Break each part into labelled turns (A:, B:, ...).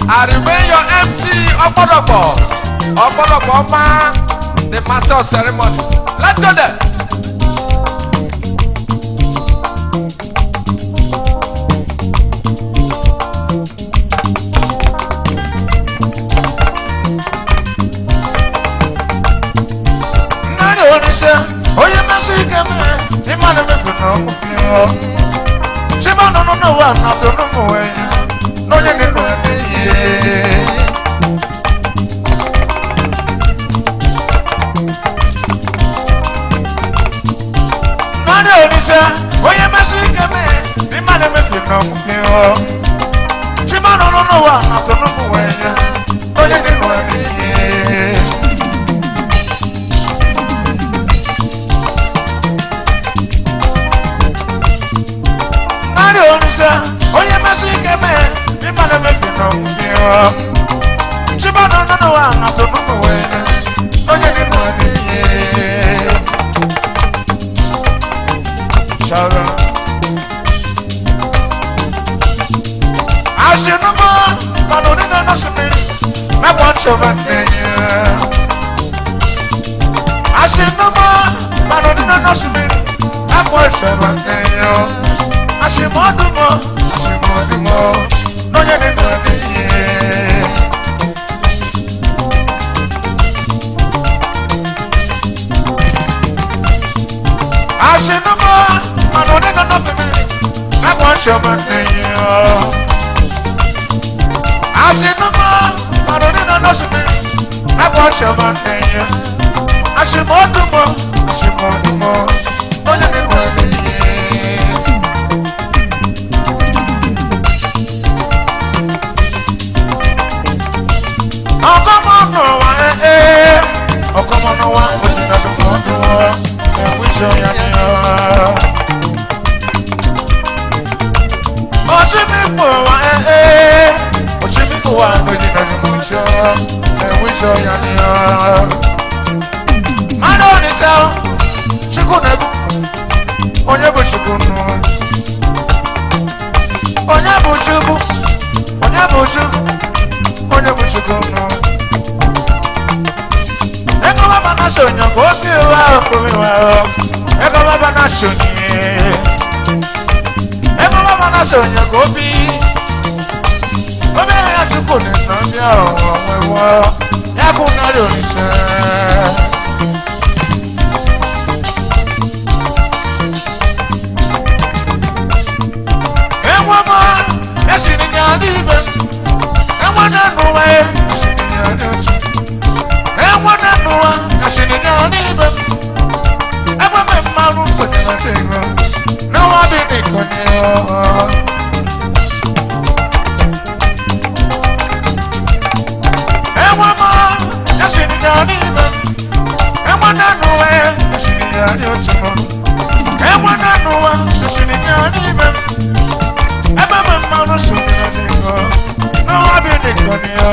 A: I remain your MC Okodopo Ma, the master of ceremony. Let's go there. Nani onisha, oye masika me, imane me funo mufio. Shima no wa na to no mo we. No ye ni no ye. Nani onisha, oye masika me, imane me funo mufio. Shima no wa na to no mo we. No ye ni no ye. Oye masika me, imane me fino mfio. Chiba no wa na to no we. Oye ni no ye. Shara. Ashinuma, manoni no sumi. Me want you vanya. Ashinuma, manoni no sumi. Me want you vanya. Ashimodumo, no ye ni no ye. Ashimodumo, manoni no family. I want your money. Ashimodumo, manoni no family. I want your money. Ashimodumo, no ye ni no ye. Okomono wa ojina dumodo e wisho ya niyo. Ochimi po wa ojina dumodo e wisho ya niyo. Mano ni sao chikunebu onye bu chikunu onye bu chikunu. Eko baba na sonyo go bi wa. Eko baba na sonye. Eko baba na sonyo go bi. Obe ya tuko ni na bi awon wewo. Ya ku na lo ni se. Ewo ma, ya sini nya ni be. Ewo na no wa e. Ewana noa, ashini nyani be. Ewa me maru sote na chego. Noa bini konyo. Ewa ma, ashini nyani be. Ewana noa, ashini nyani ochimo. Ewana noa, ashini nyani be. Ewa me maru sote na chego. Noa bini konyo.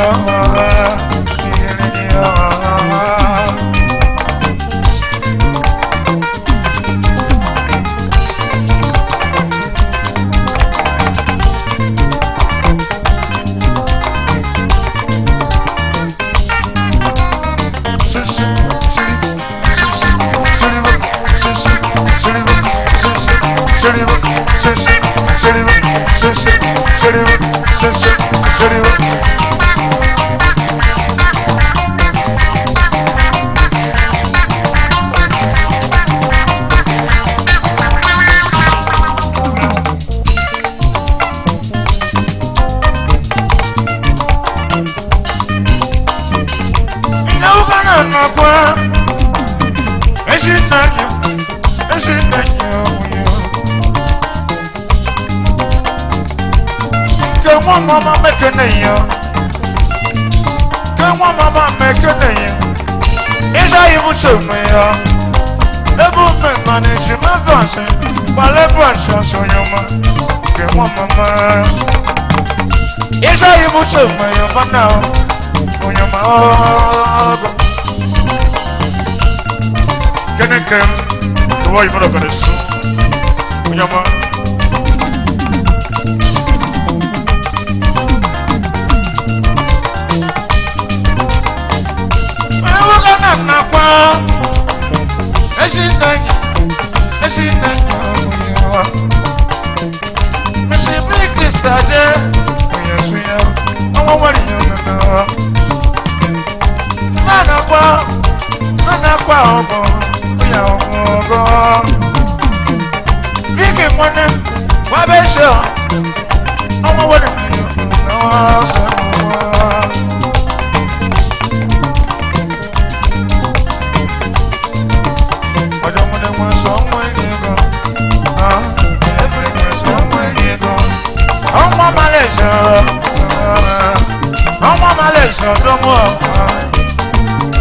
A: Mama make a name. Come on, mama make a name. Is I even to me? The movement manage my dancing. While I branch on your man. Come on, mama. Is I even to me? For now, on your mouth. Can I come? The way you put up in the soup. On your mouth. Missy Big decided, yes, we are. I want you to know. Nanakwa, we are go. Vicky money, Wabesha. I want you to know. Malaysia, don't walk.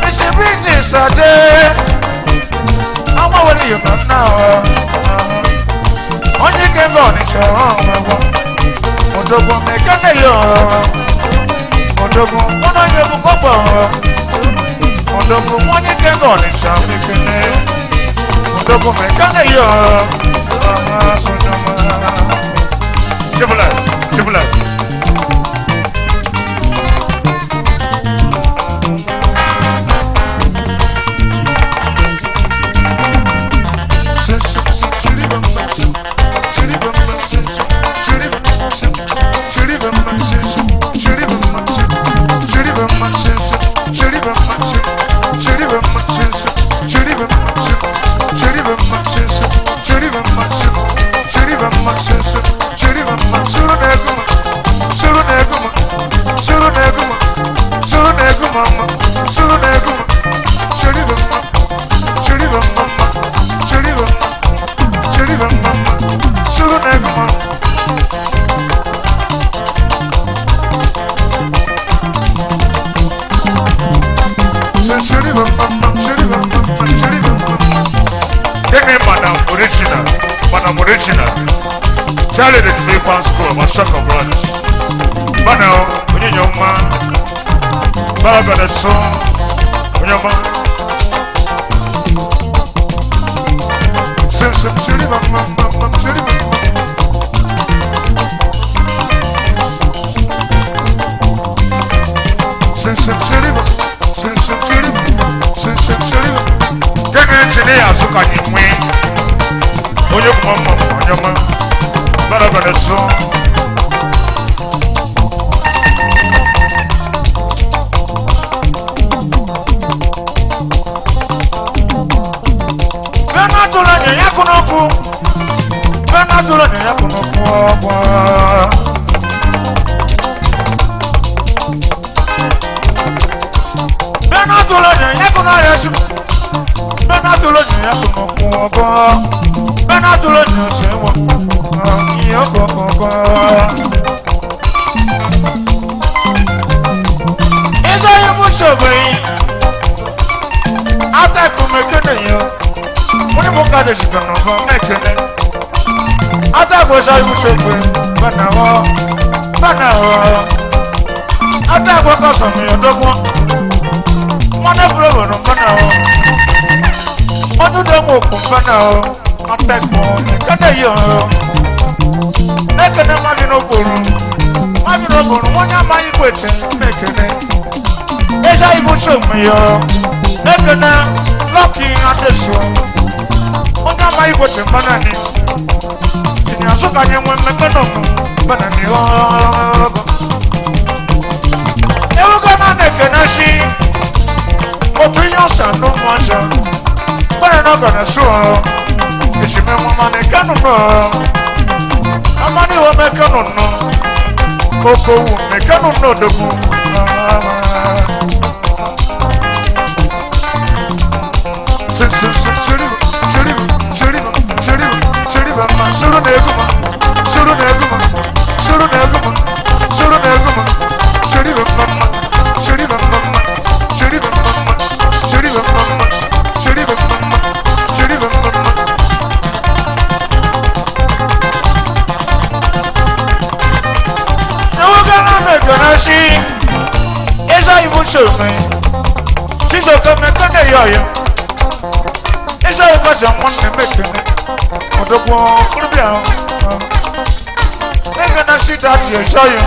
A: Missy Big decided. I'm over you now. On you can go on show. Odogo make a yo. Odogo, on your papa. Odogo, on you can go on show. Odogo make a yo. Jibula. Charlie did me fan school, my soccer brothers. But now, when you're young man, Baba the song, when you're man. Since I'm shooting, I'm shooting. Since I'm shooting. Get engineer, so can you win? When you're man. Baba the song. Benatulanya yakunoku. Benatulanya yakunoku. Benatulanya yakunayesu. Benatulanya yakunoku. Benatulanya sewa. Is I am showing after coming you. When you look at the chicken of making it, after was I was showing, but now, after what was on your dog one of them, but now, what do they walk on now? I beg for you, can you? Make a man of one of my equations, make it. As I would show me, make a locking at the show. One of my equations, banana. In your so can you want me banana? Never gonna make a nashi. What do you say? No more, but I'm not gonna show. If you remember, man, I can't. Amani wa mekano no, koko mekano no dogu. Suru neguma, suru neguma, suru neguma, suru neguma, suru neguma, suru neguma, suru neguma, suru neguma, suru neguma, suru neguma. Ganashi, is I would show me. She's a coming to yo. Is I was a one to make it. Or the wall for the bell. They're gonna see that you show you.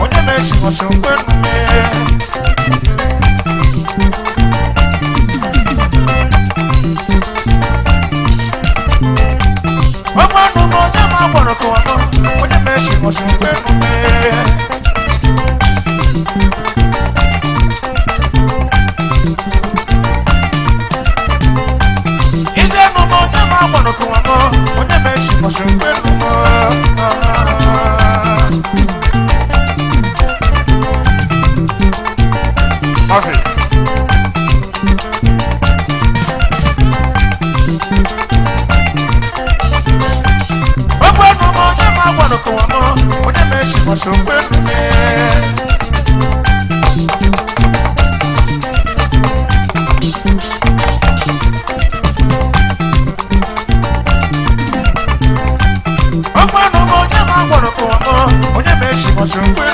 A: onye mechi ọsọ mgbe ọgbọnụ m onye ma gbọrọ kụwa m onye mechi ọsọ mgbe ije nụ m onye ma gbọrọ kụwa m onye mechi ọsọ mgbe Okay. Ọgbọnụ m onye ma gbọrọ kụwa m onye mechi ọsọ mgbe ọgbọnụ m onye ma gbọrọ kụwa m onye mechi ọsọ mgbe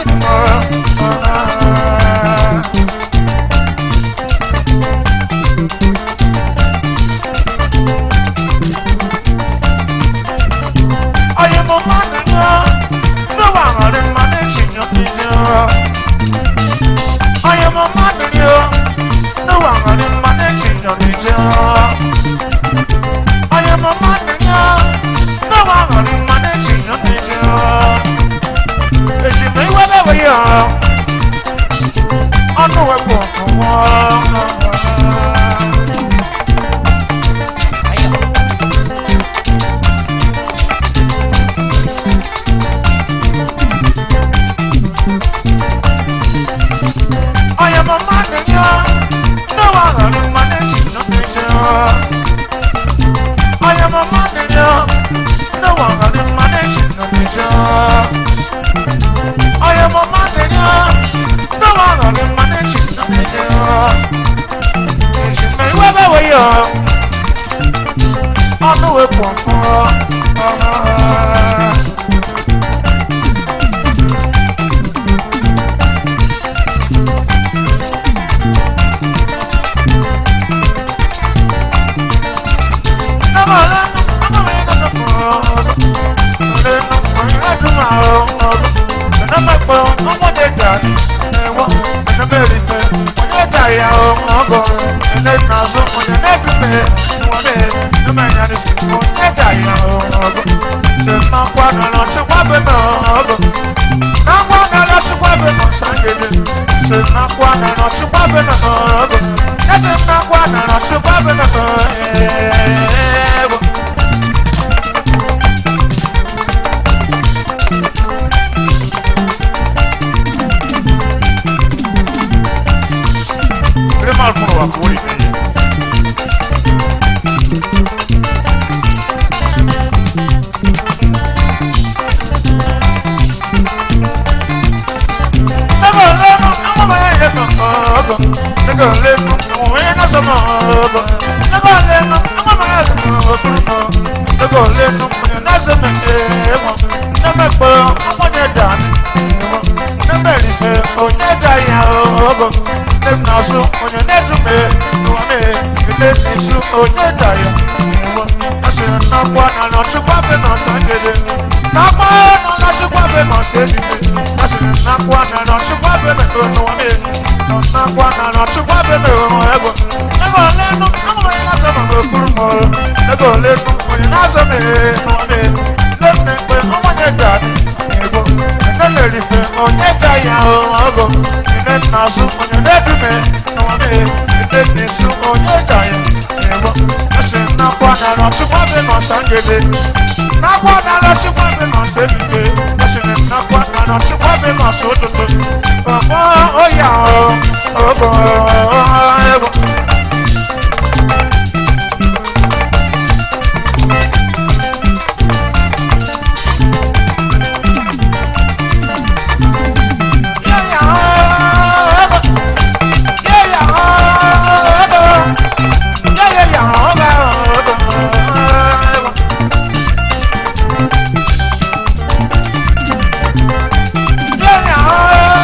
B: Yeah.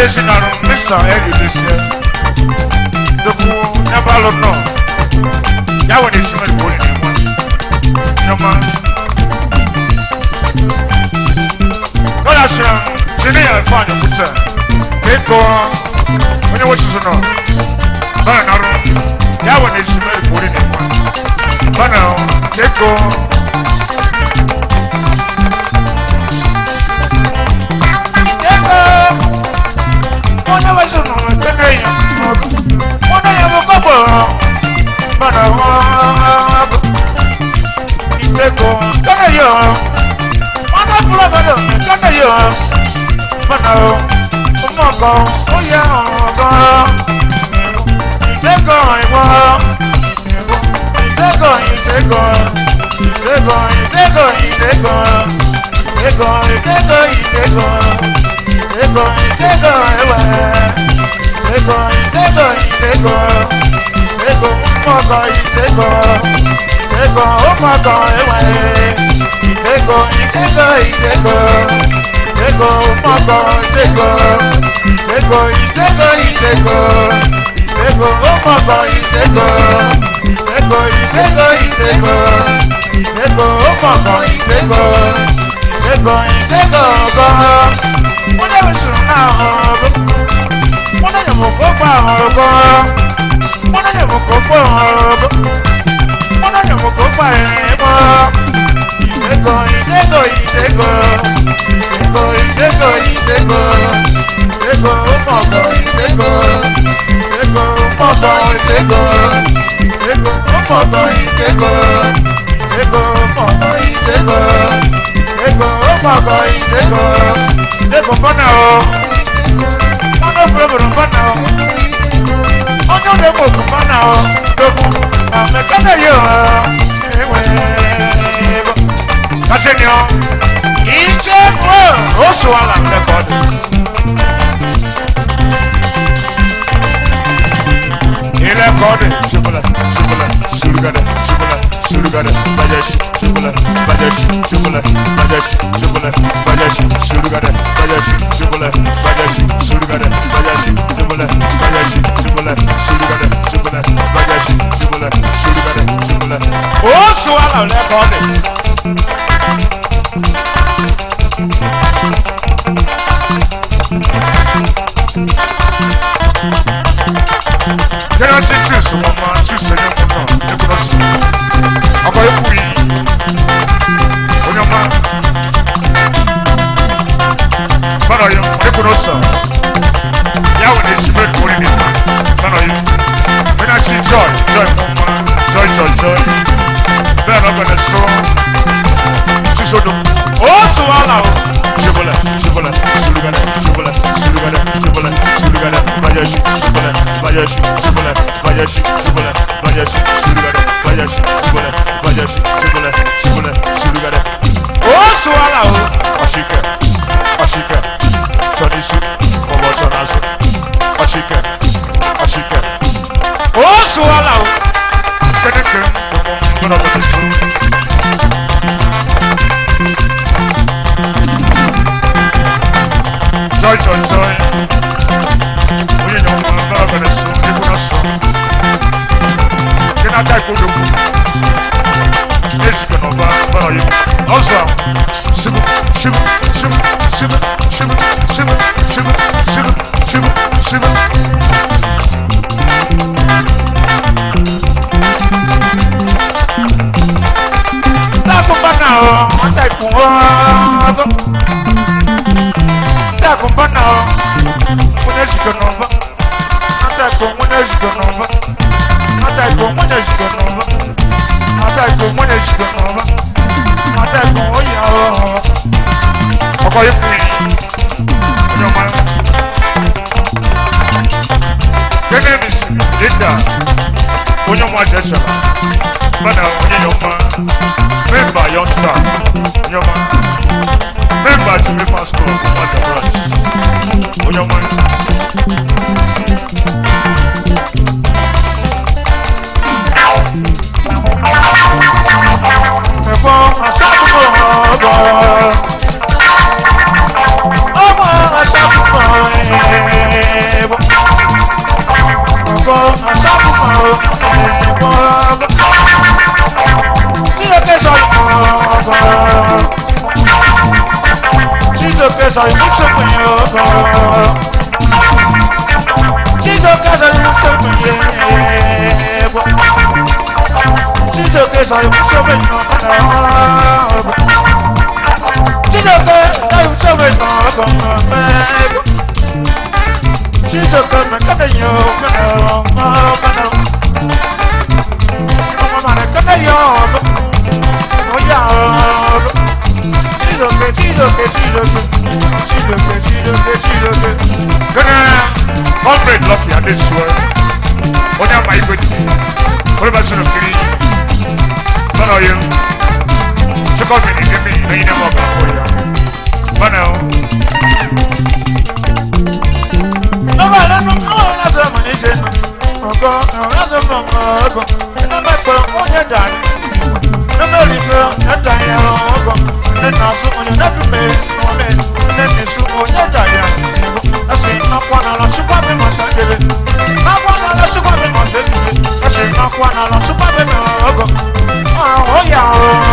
A: esi na no misa edi disia doku nyabalo no ya woni shimari boni ne mo nyama ola sham jini ya fanya kuta eko onye wo shizo no bana na ro ya woni shimari boni ne mo bana eko Mona wa so no tene ya mona ya mo kobo bana wa itego kana yo mona pula bana kana yo bana mo ko o ya go itego iwo itego itego itego itego itego itego itego itego Itego, itego, ewe. Itego, itego, itego. Itego, umogo, itego. Itego, umogo, ewe. Itego, itego, itego. Itego, umogo, itego. Itego, itego, itego. Itego, umogo, itego. Itego, itego, itego. Itego, umogo, itego. Itego, itego, go. Mona wisu na hogo, mona yamuko pa hogo, mona yamuko pa hogo, mona yamuko pa emo. Itego, itego, itego, itego, itego, itego, itego, umogo, itego, itego, umogo, itego, itego, umogo, itego, itego, umogo, itego, itego, umogo, itego. Ego bana o, ono frebro bana o, ono demo bana o, dogu, amekana yo, ewe, kasenyo, iche wo, oswala mekode. Ile kode, shibula, shibula, shulugade, shibula, shulugade, bajashi, shibula, bajashi, shibula, bajashi, shibula, bajashi, shulugade, bajashi, shibula, bajashi, shulugade, bajashi, shibula, bajashi, shibula, shulugade, shibula, bajashi, shibula, shulugade, shibula. Oh, swallow le kode. Can I see choose one man? Choose a young man. You can see. I'm going to be on your man. But I am able to say, yeah, when it's red for you, but I am. When I see joy, joy, joy. Then I'm going to show. She's so dumb. Oh, so I'll Shibula, shibula, shibula, shibula, shibula, shibula, shibula, bajashi, shibula, bajashi, shibula, bajashi, shibula, bajashi, shibula, bajashi, shibula, bajashi, shibula, shibula, shibula. Oh, swala o, ashika, sonisu, obotonasu, ashika. Oh, swala o, keneke, obotonasu. Joy. Oye, no, no, Venezuela, qué corazón. ¿Quién ata el culo? Es que no va para ir. Osa, shibu. La bomba no, ata el culo. Kumbana, muneziko nova. Atako muneziko nova. Atako oya o. Oko yipu. Onyoma. Kene misi Linda. Onyoma jeshala. Bana onyoma. Member your star. Onyoma. Member to me fast club. What the branch. Onyoma. Oh, que soy mucho mejor. Chicho que soy mucho mejor. Chicho que soy mucho mejor. Chicho que soy mucho mejor. Chicho que me quedé yo. Alfred Lucky at this world. What am I with? What about you? But are you? Check out me, give me, and you never go for you. But now. No, that's a money. Oh, God, that's a money. And I'm not going to your daddy. No, not dying. And also, when you're not the man, then it's so good. I say, not one of us, super men, not one of us, super men, I say, not one of us, super men. Oh, yeah,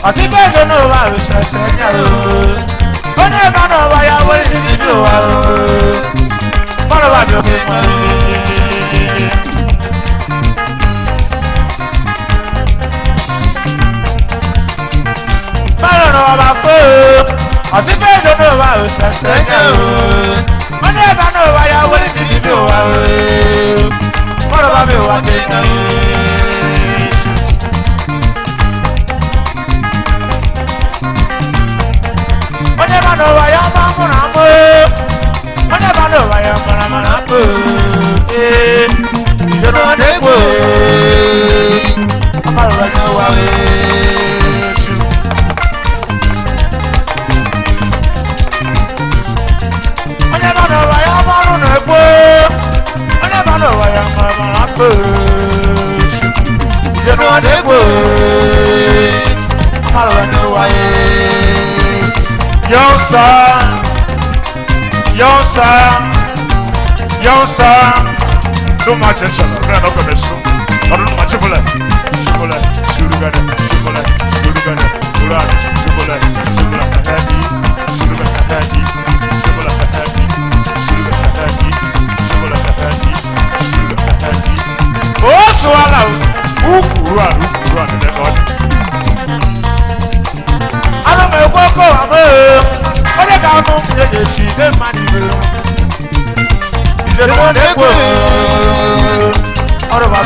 A: Así que yo no va a enseñar. Con el mano vaya a volver y yo para varios que para no va a fue. Así que yo no va a enseñar. Con el mano vaya a volver y yo para varios que no vaya mana yo no nego amaro no wa yo no nego amaro no wa youngster, no much attention. We're not going to show. I don't know much about it. Shibboleth, Shurugana, Shibboleth, Shurugana, Uran, Shibboleth, Shibboleth, Happy, Shurugana, Happy, Shibboleth, Happy, Shurugana, Happy, Shibboleth, Happy, Shurugana, Happy. Oh, so allow. Run, and then on. I don't know what go on. What I got on the she, the money. The one that was out of our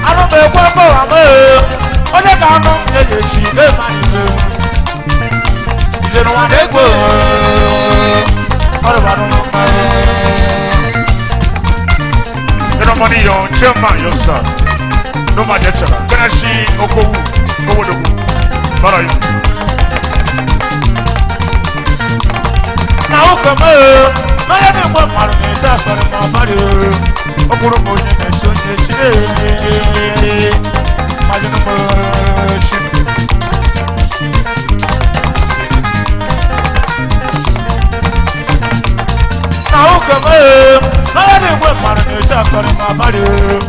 A: I don't know what go on. What I got on the she, the money. The one that was out of our money, your chairman, your son. No matter what, can I see Oko? Now come on, I don't want money, that's what I'm about you. Open a motion and so I don't now come on, I don't want money, that's what I'm about you.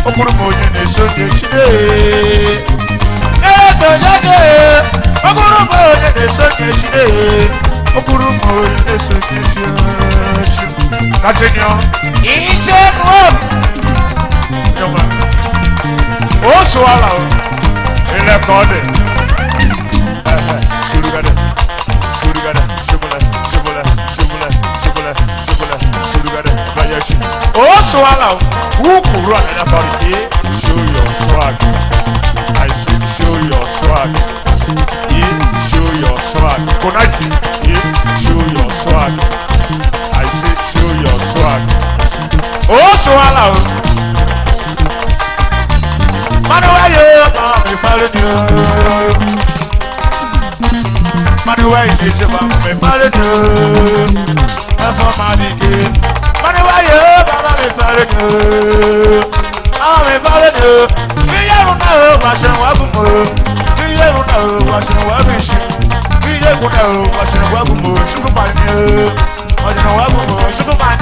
A: Open a motion and so Seigneur, il s'est oh, swallow, il est cordé. Surugade, oh, swallow, who could run in a party? Show your swag. I said, show your swag. Show your swag. Konati, show your swag. I said, show your swag. Oh, swallow. Manuel, I'm following you. Manuel, I'm following you. I'm for my dick. Manuel, I'm following you. I'm following you. We don't know what's in Wabumo. We don't know what's in Wabishi. We don't know what's in Wabumo. Superman, what's in Wabumo. Superman,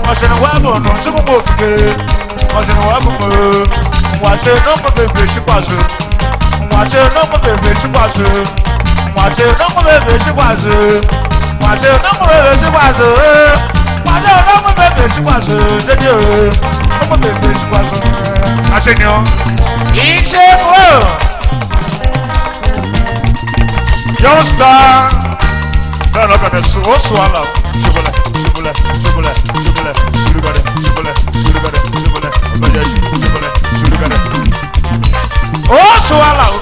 A: what's in Wabumo. Superman, what's in Wabumo. Watch it, no more baby, she was it. Watch it, no more baby, she was it. Watch it, no more baby, she was it. Watch it, no more baby, she was it. Watch it, no more baby, she was it. No more baby, she was it. I said, no. Each and youngster. No, no, no, so swallow. Shibboleth. Oh, swallow.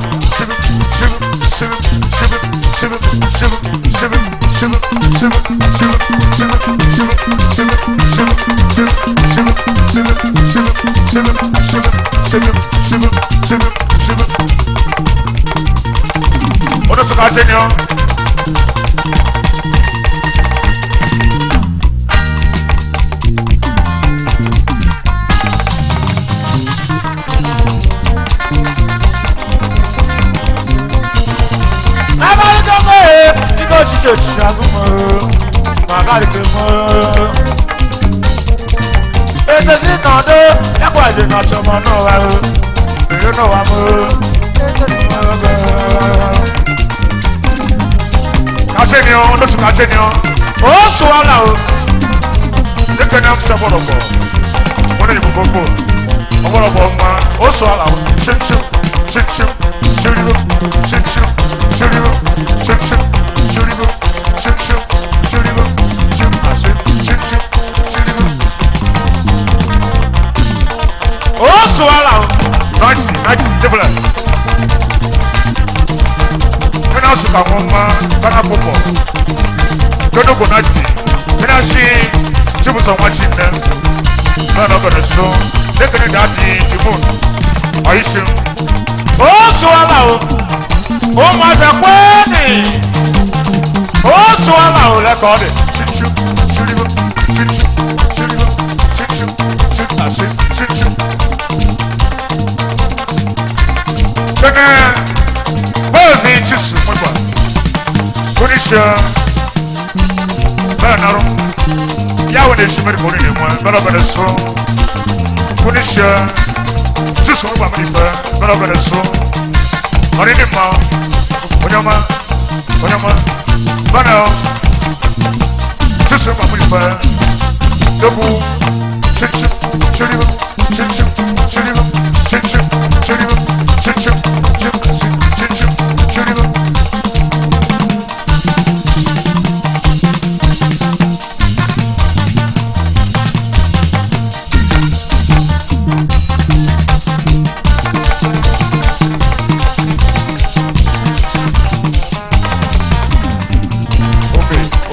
A: What does the continue? Ese sí no de, ya cuando no somos no va, pero no vamos. Casenio, no tu casenio. Oh, swallow. The canam saborobo. What are you for? Oh, swallow. Shit. Oh, swallow. Nice, double. When I was a woman, but I'm a don't go Nazi. When I see she was watching them, None of the so. Taking it at the moon. Are you sure? Oh, so allow. Oh, my God. Oh, so allow. Let's call it. Bẹ́ẹ̀ni Jésù mọ́gbà oníṣẹ́ bẹ́ẹ̀ nàró yàwó ní èsì mẹ́rin kò ní lè mọ́ ẹ bẹ́ẹ̀ bẹ́ẹ̀ sọ oníṣẹ́ Jésù mọ́gbà mi fẹ́ bẹ́ẹ̀ bẹ́ẹ̀ sọ ọ̀rẹ́ ní ma onyama bẹ́ẹ̀ náà Jésù mọ́gbà mi fẹ́ dẹ́kun chinchin chiribu chinchin chiribu chinchin chiribu chinchin chinchin chiribu.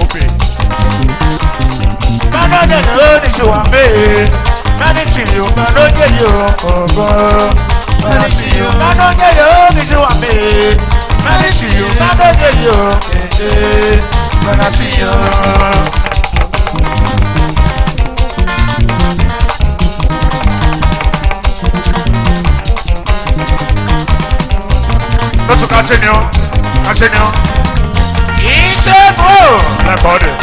A: Okay. Canada no ni show ame. Manage you, man, don't get you. Manage you, man, don't get you. Ni show ame. Manage you, man, don't get you. When I see you. Let's continue. It's a bro. Let's go there.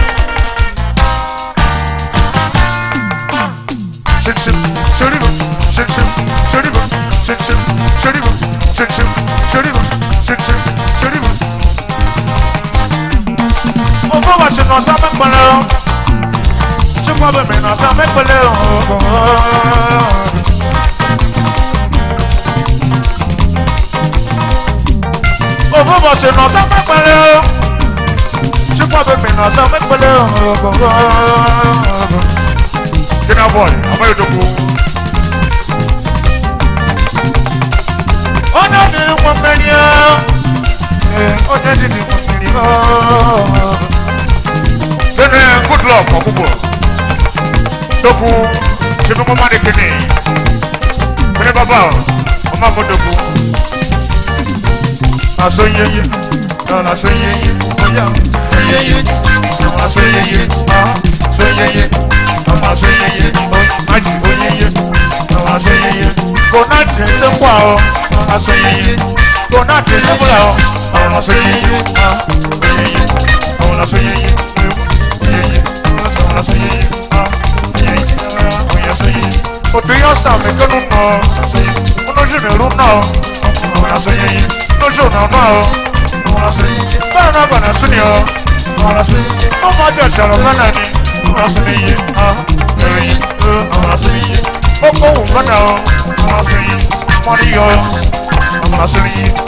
A: On va marcher dans sa main pour l'heure. Je crois que dans sa main pour l'heure. On va marcher dans sa main pour l'heure. Je crois que dans sa main pour l'heure. Get up, boy. I'm ready to go. Oh, no, no, one million. Oh, no, no, 1 million. Then, good luck, Mabubo. Doku, je veux m'en déconner. Venez, papa. Maman, mon doku. I say, yeah. I say, yeah. I say, yeah. I say, yeah. Go not to the wall. I say, yeah. Go not to the wall. I say, yeah. I say, yeah. But do yourself, make a room now. No, you don't know. I say, no, you don't know. I say, I'm not gonna see you. I say, no, my judge, I'm not gonna see you. I say, oh, no, I say, money, I'm not seeing you.